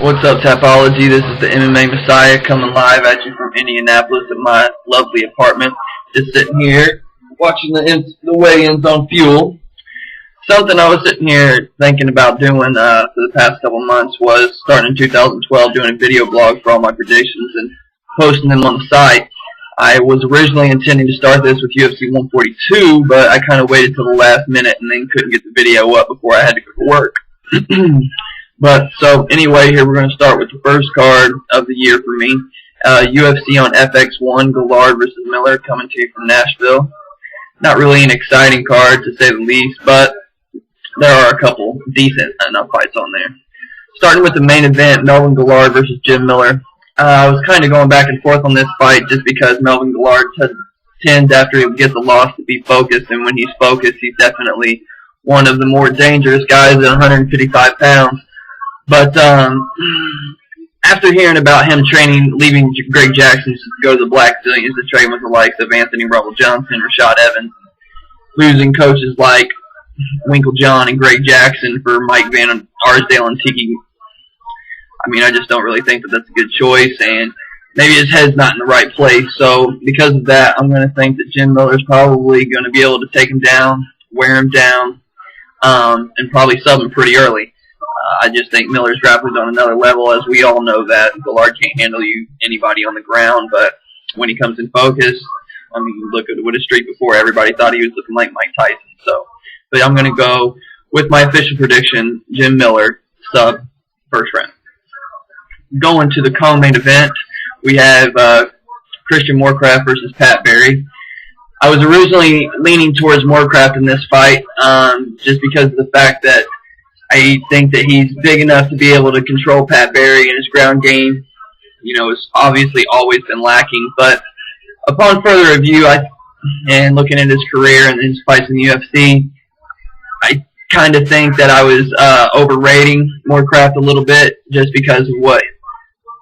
What's up, Tapology? This is the MMA Messiah coming live at you from Indianapolis at my lovely apartment. Just sitting here watching the weigh-ins on Fuel. Something I was sitting here thinking about doing for the past couple months was starting in 2012 doing a video blog for all my predictions and posting them on the site. I was originally intending to start this with UFC 142, but I kind of waited till the last minute and then couldn't get the video up before I had to go to work. But so anyway, here we're going to start with the first card of the year for me. UFC on FX1, Gillard versus Miller, coming to you from Nashville. Not really an exciting card to say the least, but there are a couple decent enough fights on there. Starting with the main event, Melvin Gillard versus Jim Miller. I was kind of going back and forth on this fight just because Melvin Gillard tends after he gets a loss to be focused, and when he's focused, he's definitely one of the more dangerous guys at 155 pounds. But after hearing about him leaving Greg Jackson to go to the Black Stallions to train with the likes of Anthony Rebel Johnson, Rashad Evans, losing coaches like Winkle John and Greg Jackson for Mike Van Arsdale and Tiki, I mean, I just don't really think that that's a good choice, and maybe his head's not in the right place. So because of that, I'm going to think that Jim Miller's probably going to be able to take him down, wear him down, and probably sub him pretty early. I just think Miller's grappling's on another level, as we all know that Gillard can't handle anybody on the ground, but when he comes in focus, I mean, look at Wood Street before, everybody thought he was looking like Mike Tyson. So, but I'm going to go with my official prediction, Jim Miller, sub first round. Going to the co-main event, we have Christian Morecraft versus Pat Barry. I was originally leaning towards Morecraft in this fight, just because of the fact that I think that he's big enough to be able to control Pat Barry, and his ground game, you know, has obviously always been lacking. But upon further review, and looking at his career and his fights in the UFC, I kind of think that I was overrating Morecraft a little bit, just because of what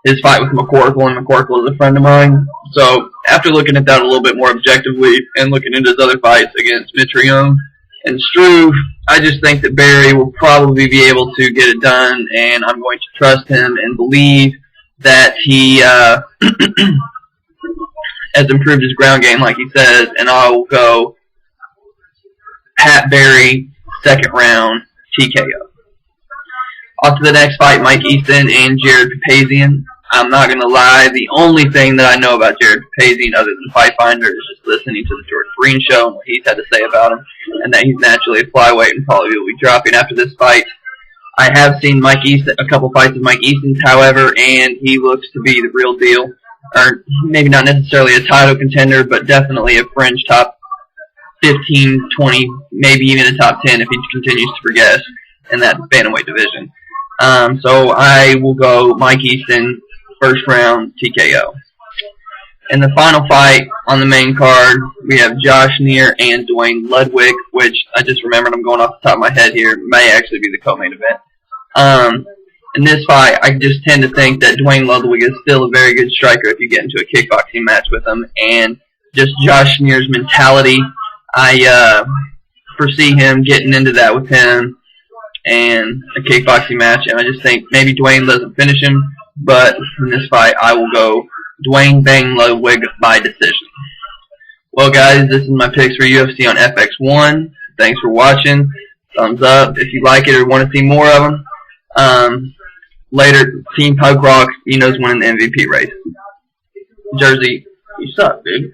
his fight with McCorkle, and McCorkle is a friend of mine. So after looking at that a little bit more objectively and looking into his other fights against Mitrione and Struve, I just think that Barry will probably be able to get it done, and I'm going to trust him and believe that he has improved his ground game, like he says, and I will go Pat Barry, second round, TKO. On to the next fight, Mike Easton and Jared Papazian. I'm not going to lie, the only thing that I know about Jared Papazian other than Fight Finder is just listening to the George Breen show and what he's had to say about him, and that he's naturally a flyweight and probably will be dropping after this fight. I have seen Mike Easton, a couple fights of Mike Easton's, however, and he looks to be the real deal. Or maybe not necessarily a title contender, but definitely a fringe top 15, 20, maybe even a top 10 if he continues to progress in that bantamweight division. So I will go Mike Easton, first round, TKO. In the final fight on the main card, we have Josh Neer and Dwayne Ludwig, which I just remembered, I'm going off the top of my head here, may actually be the co-main event. In this fight, I just tend to think that Dwayne Ludwig is still a very good striker if you get into a kickboxing match with him, and just Josh Neer's mentality, I foresee him getting into that with him and a kickboxing match, and I just think maybe Dwayne doesn't finish him, but in this fight, I will go Dwayne Bang Ludwig by decision. Well, guys, this is my picks for UFC on FX1. Thanks for watching. Thumbs up if you like it or want to see more of them. Later, Team Pug Rock, he knows winning the MVP race. Jersey, you suck, dude.